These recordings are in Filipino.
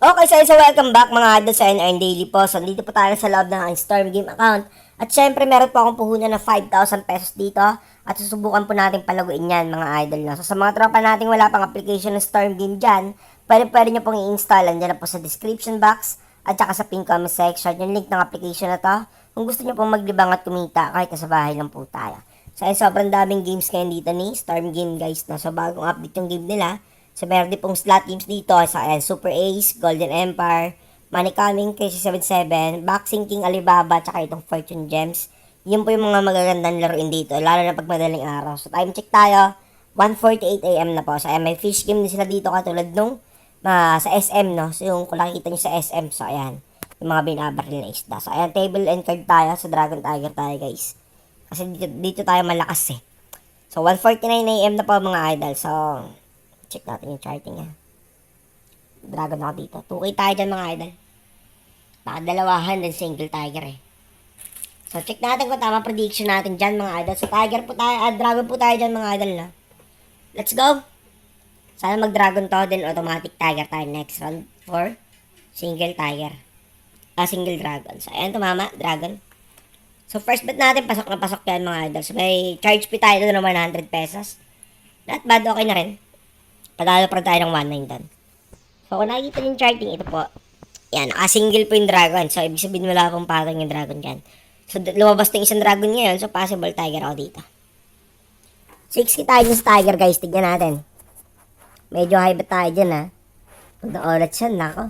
Okay, so welcome back mga idol sa NRN Daily po. So, dito po tayo sa loob ng Storm Game account. At syempre, meron po akong puhunan na 5,000 pesos dito. At susubukan po natin palaguin yan mga idol. No? So, sa mga tropa natin wala pang application ng Storm Game dyan, pwede nyo pong i-install. Andyan na po sa description box at saka sa pin comment section yung link ng application na to. Kung gusto nyo pong maglibang at kumita kahit nasa bahay lang po tayo. So, sobrang daming games ngayon dito ni Storm Game guys. No? So, bagong update yung game nila. So, meron din pong slot games dito sa Super Ace, Golden Empire, Money Coming, KC77, Boxing King Alibaba, tsaka itong Fortune Gems. Yun po yung mga magagandang laruin dito, lalo na pag madaling araw. So, time check tayo, 1:48 AM na po. So, may fish game din sila dito katulad nung sa SM, no? So, yung kung nakikita nyo sa SM, so, ayan, yung mga binabaril na isda. So, ayan, table and card tayo sa Dragon Tiger tayo, guys. Kasi dito tayo malakas, eh. So, 1:49 AM na po, mga idol. So, check natin yung charting niya. Dragon ako dito. 2K tayo dyan mga idol. Nakadalawahan din single tiger eh. So check natin kung tama prediction natin dyan mga idol. So tiger po tayo, dragon po tayo dyan mga idol na. Let's go! Sana mag-dragon to, then automatic tiger tayo next round for single tiger. Single dragon. So ayan tumama, dragon. So first bet natin, pasok na pasok yan mga idol. So may charge fee tayo doon naman 100 pesos. Not bad, okay na rin. Pagalo pa tayo ng 1.9 doon. So, kung nakikita yung charting, ito po. Yan, naka-single po yung dragon. So, ibig sabihin wala pong patong yung dragon dyan. So, lumabas na isang dragon ngayon. So, possible tiger ako dito. 6K tayo dyan sa tiger, guys. Tignan natin. Medyo high bet tayo dyan, ha. Pag na-olat yan, nako.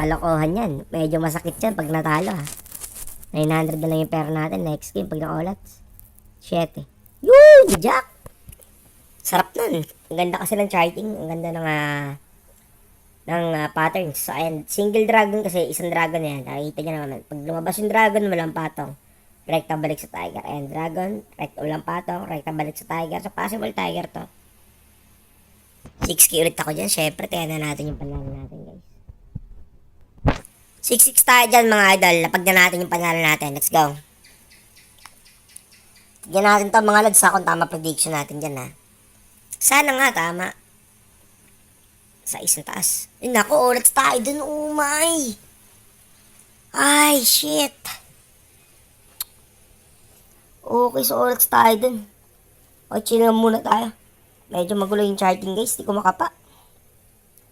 Kalokohan yan. Medyo masakit yan pag natalo, ha. 900 na lang yung pera natin. Next game, pag na-olat. 7. Yun! Jack! Sarap nun. Ang ganda kasi ng charting. Ang ganda ng patterns. So, ayan. Single dragon kasi isang dragon yan. Nakikita nyo naman. Pag lumabas yung dragon, walang patong. Rekta balik sa tiger. Ayan, dragon. Rekta walang patong. Rekta balik sa tiger. So, possible tiger to. 6K ulit ako dyan. Syempre, kaya na natin yung panalo natin, guys. 6-6 tayo dyan, mga idol. Napag na natin yung panalo natin. Let's go. Tignan natin to, mga lads, kung tama prediction natin dyan, ha. Sana nga, tama. Sa isang taas. Ay, naku, oras tayo dun. Oh, my. Ay, shit. Okay, so oras tayo dun. O, chill lang muna tayo. Medyo magulo yung charting, guys. Di ko makapa.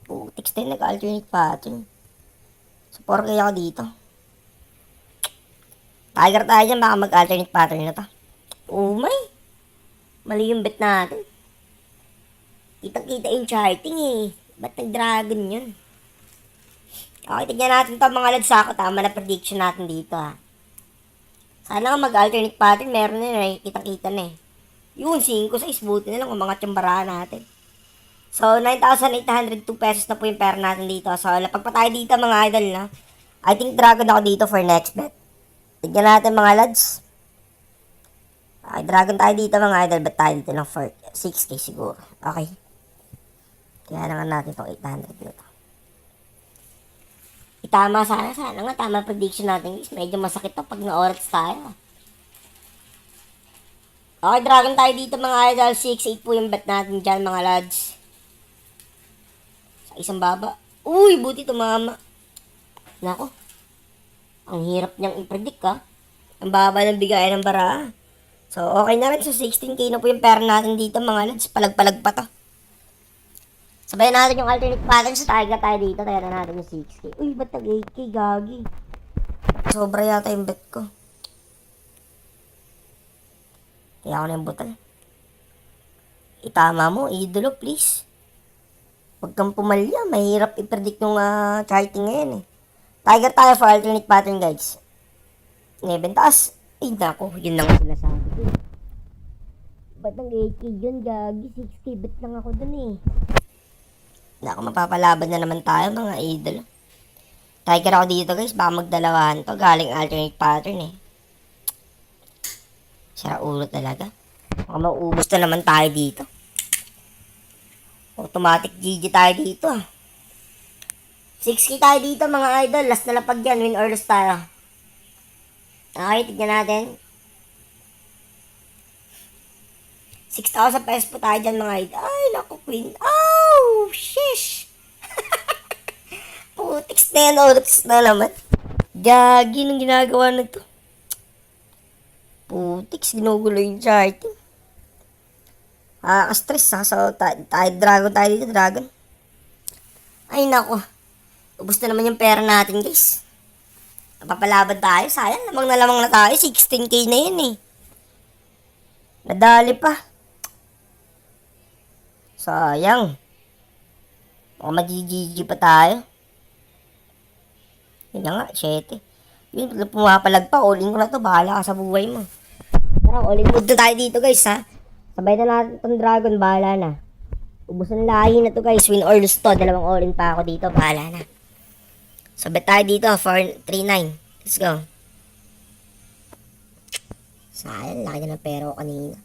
Putix tayo, nag-alternate pattern. So, 4K ako dito. Tiger tayo dyan, baka mag-alternate pattern na to. Oh, my. Mali yung bet natin. Kitang-kita yung charting eh. Ba't nag-dragon yun? Okay, tignan natin to mga lads ako. Tama na prediction natin dito ha. Sana nga mag-alternate pattern. Meron na eh. Kitang-kita na eh. Yun, 5-6. Buti na lang kung mga tsambaraan natin. So, 9,802 pesos na po yung pera natin dito. So, lapag pa tayo dito mga idol na. I think dragon ako dito for next bet. Tignan natin mga lads. Okay, dragon tayo dito mga idol. Bet tayo dito ng 6K siguro. Okay. Kaya na nga natin itong 800 na ito. Itama sana nga. Tama prediction natin guys. Medyo masakit to pag na-orats tayo. Okay, dragon tayo dito mga idol. 6-8 po yung bet natin dyan mga lads. Sa isang baba. Uy, buti tumama. Nako. Ang hirap niyang i-predict ha. Ang baba ng bigayan ng bara. So, okay na rin. So, 16K na po yung pera natin dito mga lads. Palag-palag pa to. Sabayan natin yung alternate pattern sa tiger tayo dito. Tayo na natin yung 6K. Uy, ba't nag-8K? Gagi. Sobra yata yung bet ko. Kaya ako na yung butal. Itama mo, idolo, please. Huwag kang pumalya. Mahirap i-predict yung charting ngayon eh. Tiger tayo for alternate pattern, guys. 11 taas. Ay, nako. Yun lang sila sabi ko. Ba't nag-8K yun, gagi? 6K bet lang ako dun eh. Hindi ako mapapalaban na naman tayo mga idol. Tiger ako dito guys. Baka magdalawahan to. Galing alternate pattern eh. Sira ulo talaga. Baka mauubos na naman tayo dito. Automatic GG tayo dito ah. 6K tayo dito mga idol. Last na lapag yan. Win or lose tayo. Okay, tignan natin. 6,000 pesos po tayo dyan mga idol. Ay, naku, queen. Oh, shish. Putik Putix na yan, oras na naman. Gagi nung ginagawa na to. Putix, ginugulo yung charting. Stress ha. So, dragon tayo dito, dragon. Ay, nako. Ubus na naman yung pera natin, guys. Napapalaban tayo. Sayang, lamang na tayo. 16k na yun eh. Nadali pa. Sayang. O mag-GG pa tayo. Yun na nga, 7. Yun, pumapalag pa. All-in ko na to. Bahala ka sa buhay mo. Parang all-in mood na tayo dito, guys, ha. Sabay na natin itong dragon. Bahala na. Ubus ng lahi na to, guys. Win or lose to. Dalawang all-in pa ako dito. Bahala na. Sabay tayo dito. 4-3-9. Let's go. Sayang, laki na ng pera ko kanina.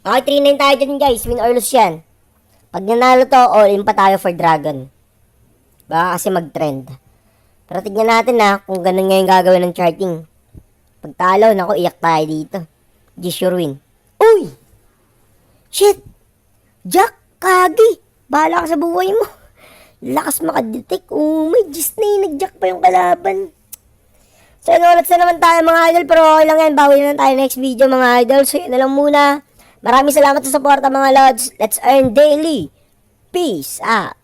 Okay, 3-9 tayo dyan, guys. Win or lose yan. Pag nanalo to, all-in pa tayo for dragon. Baka kasi mag-trend. Pero tignan natin na kung ganun nga yung gagawin ng charting. Pag talo, naku, iyak tayo dito. Di sure win. Uy! Shit! Jack! Kagi! Bahala ka sa buhay mo. Lakas makadetect. Oh my Diyos na yun. Nag-jack pa yung kalaban. So, inulat na naman tayo mga idol. Pero okay lang yan. Bawi na lang tayo next video mga idol. So, yun na lang muna. Maraming salamat sa suporta mga lods. Let's earn daily. Peace out.